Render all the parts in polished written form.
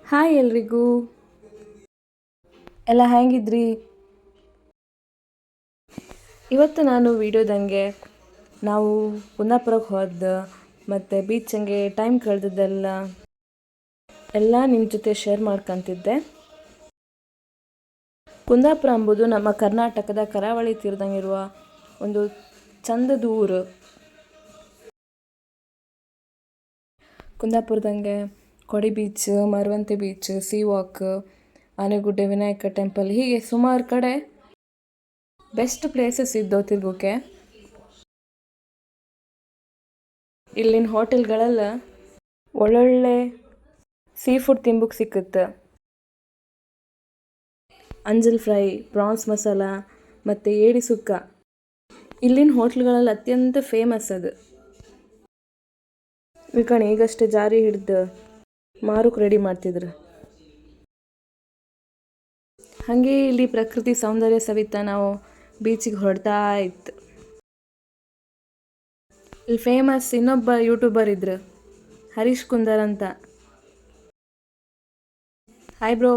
Hi ಎಲ್ರಿಗೂ. ಎಲ್ಲ ಹೆಂಗಿದ್ರಿ? ಇವತ್ತು ನಾನು ವಿಡಿಯೋದಂಗೆ ನಾವು ಕುಂದಾಪುರಕ್ಕೆ ಹೋದ ಮತ್ತು ಬೀಚಂಗೆ ಟೈಮ್ ಕಳೆದದ್ದೆಲ್ಲ ನಿಮ್ಮ ಜೊತೆ ಶೇರ್ ಮಾಡ್ಕೊತಿದ್ದೆ. ಕುಂದಾಪುರ ಎಂಬುದು ನಮ್ಮ ಕರ್ನಾಟಕದ ಕರಾವಳಿ ತೀರದಂಗಿರುವ ಒಂದು ಚಂದದ ಊರು. ಕುಂದಾಪುರದಂಗೆ ಕೊಡಿ beach, Maravanthe beach, C walk, Anegudde Vinayaka temple, ಹೀಗೆ ಸುಮಾರು ಕಡೆ ಬೆಸ್ಟ್ ಪ್ಲೇಸಸ್ ಇದ್ದವು ತಿರ್ಗೋಕೆ. ಇಲ್ಲಿನ ಹೋಟೆಲ್ಗಳೆಲ್ಲ ಒಳ್ಳೊಳ್ಳೆ ಸೀ ಫುಡ್ ತಿಂಬಕ್ಕೆ ಸಿಕ್ಕುತ್ತೆ. ಅಂಜಲ್ ಫ್ರೈ, ಪ್ರಾನ್ಸ್ ಮಸಾಲ ಮತ್ತು ಏಡಿ ಸುಕ್ಕ ಇಲ್ಲಿನ ಹೋಟ್ಲ್ಗಳಲ್ಲಿ ಅತ್ಯಂತ ಫೇಮಸ್ ಅದು. ವಿಕಣಿ ಈಗಷ್ಟೇ ಜಾರಿ ಹಿಡ್ದು ಮಾರುಕ್ ರೆಡಿ ಮಾಡ್ತಿದ್ರು. ಹಾಗೆ ಇಲ್ಲಿ ಪ್ರಕೃತಿ ಸೌಂದರ್ಯ ಸವಿತಾ ನಾವು ಬೀಚಿಗೆ ಹೊರಡ್ತಾ ಇತ್ತು. ಇಲ್ಲಿ ಫೇಮಸ್ ಇನ್ನೊಬ್ಬ ಯೂಟ್ಯೂಬರ್ ಇದ್ರು, ಹರೀಶ್ ಕುಂದರ್ ಅಂತ. Hi bro.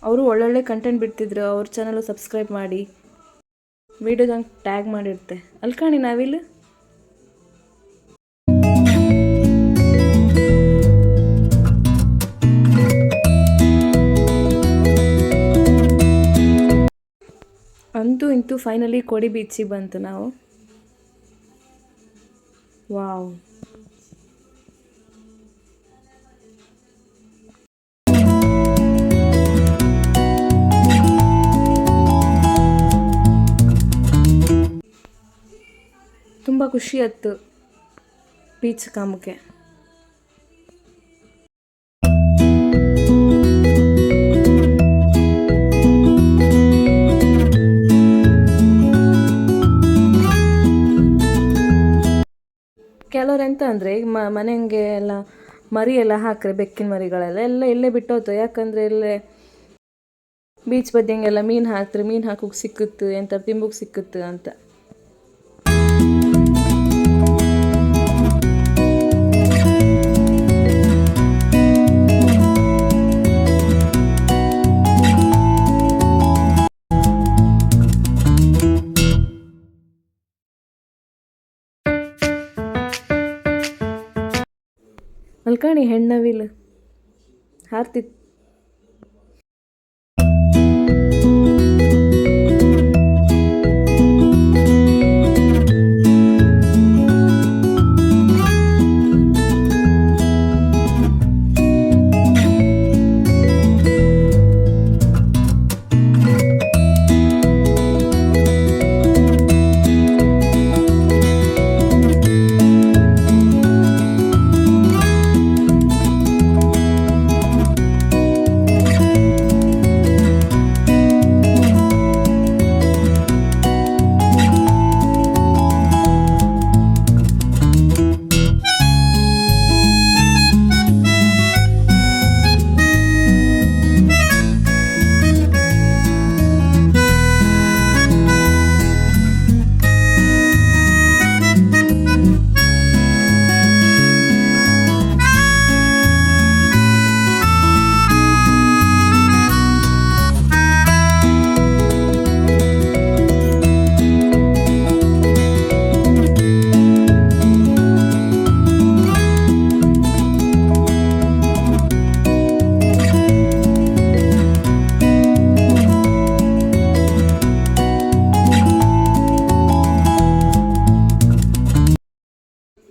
ಅವರು ಒಳ್ಳೊಳ್ಳೆ ಕಂಟೆಂಟ್ ಬಿಡ್ತಿದ್ರು. ಅವ್ರ ಚಾನಲು ಸಬ್ಸ್ಕ್ರೈಬ್ ಮಾಡಿ, ವಿಡಿಯೋದಂಗೆ ಟ್ಯಾಗ್ ಮಾಡಿರ್ತೆ. ಅಲ್ಲಿ ಕಾಣಿ ನಾವಿಲ್ಲಿ ಅಂತೂ ಇಂತೂ ಫೈನಲಿ ಕೊಡಿ ಬೀಚಿಗೆ ಬಂತು ನಾವು. ವಾವ್, ತುಂಬ ಖುಷಿ ಆಯ್ತು ಬೀಚ್ ಕಾಮಕ್ಕೆ. ಕೆಲವ್ರು ಎಂತ ಅಂದರೆ ಈಗ ಮನೆಗೆ ಎಲ್ಲ ಮರಿ ಎಲ್ಲ ಹಾಕ್ರೆ, ಬೆಕ್ಕಿನ ಮರಿಗಳೆಲ್ಲ ಇಲ್ಲೇ ಬಿಟ್ಟೋತು. ಯಾಕಂದರೆ ಇಲ್ಲೇ ಬೀಚ್ ಬದಿಯಂಗೆಲ್ಲ ಮೀನು ಹಾಕ್ತಾರೆ, ಮೀನು ಹಾಕೋಕೆ ಸಿಕ್ಕುತ್ತೆ, ಎಂತ ತಿಂಬಕ್ಕೆ ಸಿಕ್ಕುತ್ತೆ ಅಂತ. ಅಲ್ಕಾಣಿ ಹೆಣ್ಣವಿಲ್ ಹಾರ್ತಿತ್ತು.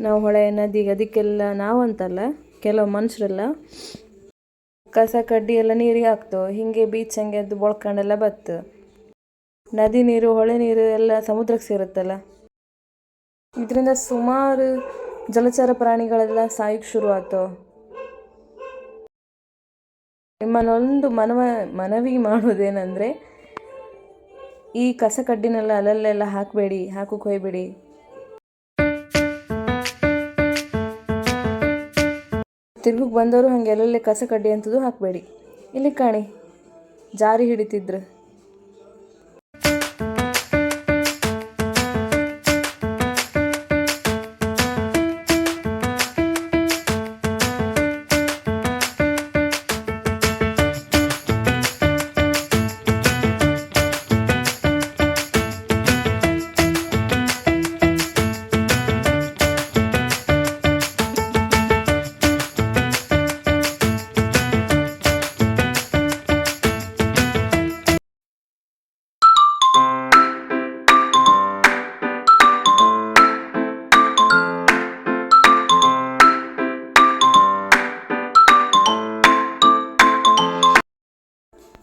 ನಾವು ಹೊಳೆ ನದಿಗೆ ಅದಕ್ಕೆಲ್ಲ ನಾವಂತಲ್ಲ, ಕೆಲವು ಮನುಷ್ಯರೆಲ್ಲ ಕಸ ಕಡ್ಡಿ ಎಲ್ಲ ನೀರಿಗೆ ಹಾಕ್ತು. ಹೀಗೆ ಬೀಚ್ ಹಂಗೆ ಅದು ಬಳ್ಕೊಂಡೆಲ್ಲ ಬತ್ತು. ನದಿ ನೀರು, ಹೊಳೆ ನೀರು ಎಲ್ಲ ಸಮುದ್ರಕ್ಕೆ ಸೇರುತ್ತಲ್ಲ. ಇದರಿಂದ ಸುಮಾರು ಜಲಚರ ಪ್ರಾಣಿಗಳೆಲ್ಲ ಸಾಯಕ್ಕೆ ಶುರು ಆಯ್ತು. ನಿಮ್ಮನ್ನೊಂದು ಮನವಿ ಮಾಡೋದೇನೆಂದರೆ, ಈ ಕಸ ಕಡ್ಡಿನೆಲ್ಲ ಅಲ್ಲೆಲ್ಲ ಹಾಕಬೇಡಿ, ಹಾಕೋಕೆ ಹೋಗ್ಬೇಡಿ. ತಿರ್ಗಕ್ಕೆ ಬಂದವರು ಹಾಗೆ ಎಲ್ಲೆಲ್ಲೇ ಕಸ ಕಡ್ಡಿ ಅಂತದ್ದು ಹಾಕಬೇಡಿ. ಇಲ್ಲಿ ಕಾಣಿ ಜಾರಿ ಹಿಡಿತಿದ್ರು.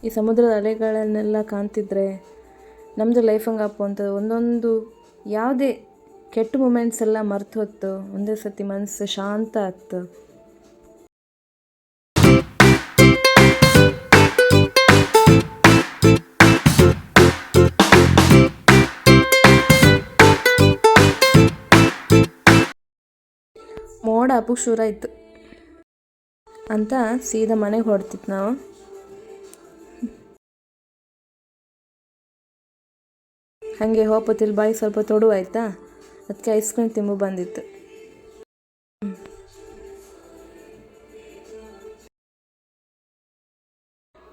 ಈ ಸಮುದ್ರದ ಅಲೆಗಳನ್ನೆಲ್ಲ ಕಾಣ್ತಿದ್ರೆ ನಮ್ಮದು ಲೈಫ್ ಹಂಗಪ್ಪ ಅಂತ ಒಂದೊಂದು ಯಾವುದೇ ಕೆಟ್ಟ ಮೂಮೆಂಟ್ಸ್ ಎಲ್ಲ ಮರ್ತು ಹೊತ್ತು ಒಂದೇ ಸತಿ ಮನಸ್ಸು ಶಾಂತ ಆಗ್ತು. ಮೋಡ ಹಬ್ಬಕ್ಕೆ ಶುರುವಾಯ್ತು ಅಂತ ಸೀದಾ ಮನೆಗೆ ಹೊಡ್ತಿತ್ತು ನಾವು. ಹಾಗೆ ಹೋಪತಿಲ್ ಬಾಯಿ ಸ್ವಲ್ಪ ತೊಡು ಆಯ್ತಾ, ಅದಕ್ಕೆ ಐಸ್ ಕ್ರೀಮ್ ತಿಂಬು ಬಂದಿತ್ತು.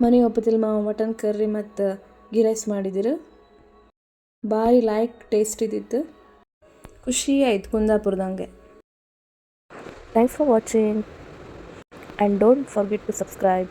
ಮನೆ ಹೋಪತಿಲ್ ಮಾವ ಮಟನ್ ಕರ್ರಿ ಮತ್ತು ಗೀ ರೈಸ್ ಮಾಡಿದಿರು. ಭಾರಿ ಲೈಕ್ ಟೇಸ್ಟ್ ಇದ್ದಿತ್ತು. ಖುಷಿ ಆಯ್ತು ಕುಂದಾಪುರದಂಗೆ. Thanks for watching and don't forget to subscribe.